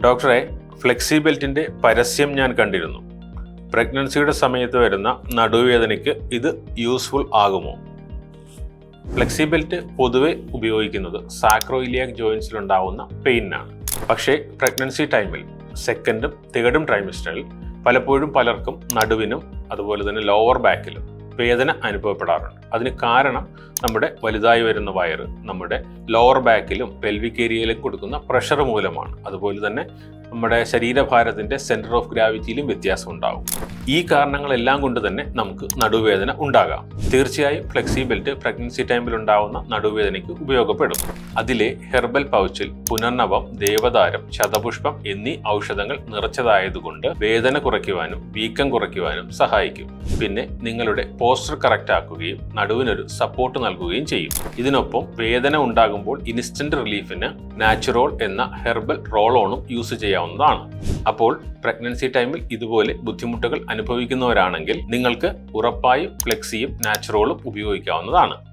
ഡോക്ടറെ, ഫ്ലെക്സിബെൽറ്റിന്റെ പരസ്യം ഞാൻ കണ്ടിരുന്നു. പ്രഗ്നൻസിയുടെ സമയത്ത് വരുന്ന നടുവേദനയ്ക്ക് ഇത് യൂസ്ഫുൾ ആകുമോ? ഫ്ലെക്സിബെൽറ്റ് പൊതുവെ ഉപയോഗിക്കുന്നത് സാക്രോയിലിയാക് ജോയിൻസിലുണ്ടാവുന്ന പെയിനാണ്. പക്ഷേ പ്രഗ്നൻസി ടൈമിൽ സെക്കൻഡും തേർഡും ട്രൈമിസ്റ്ററിൽ പലപ്പോഴും പലർക്കും നടുവിനും അതുപോലെ തന്നെ ലോവർ ബാക്കിലും വേദന അനുഭവപ്പെടാറുണ്ട്. അതിന് കാരണം നമ്മുടെ വലുതായി വരുന്ന വയറ് നമ്മുടെ ലോവർ ബാക്കിലും പെൽവിക് ഏരിയയിലും കൊടുക്കുന്ന പ്രഷർ മൂലമാണ്. അതുപോലെ തന്നെ നമ്മുടെ ശരീരഭാരത്തിന്റെ സെന്റർ ഓഫ് ഗ്രാവിറ്റിയിലും വ്യത്യാസം ഉണ്ടാകും. ഈ കാരണങ്ങളെല്ലാം കൊണ്ട് തന്നെ നമുക്ക് നടുവേദന ഉണ്ടാകാം. തീർച്ചയായും ഫ്ലെക്സിബെൽറ്റ് പ്രഗ്നൻസി ടൈമിൽ ഉണ്ടാവുന്ന നടുവേദനയ്ക്ക് ഉപയോഗപ്പെടും. അതിലെ ഹെർബൽ പൗച്ചിൽ പുനർനവം, ദേവതാരം, ശതപുഷ്പം എന്നീ ഔഷധങ്ങൾ നിറച്ചതായതുകൊണ്ട് വേദന കുറയ്ക്കുവാനും വീക്കം കുറയ്ക്കുവാനും സഹായിക്കും. പിന്നെ നിങ്ങളുടെ പോസ്റ്റർ കറക്റ്റ് ആക്കുകയും നടുവിനൊരു സപ്പോർട്ട് നൽകുകയും ചെയ്യും. ഇതിനൊപ്പം വേദന ഉണ്ടാകുമ്പോൾ ഇൻസ്റ്റന്റ് റിലീഫിന് നാച്ചുറോൾ എന്ന ഹെർബൽ റോൾ ഓണും യൂസ് ചെയ്യാവുന്നതാണ്. അപ്പോൾ പ്രഗ്നൻസി ടൈമിൽ ഇതുപോലെ ബുദ്ധിമുട്ടുകൾ അനുഭവിക്കുന്നവരാണെങ്കിൽ നിങ്ങൾക്ക് ഉറപ്പായും ഫ്ലെക്സിയും നാച്ചുറോളും ഉപയോഗിക്കാവുന്നതാണ്.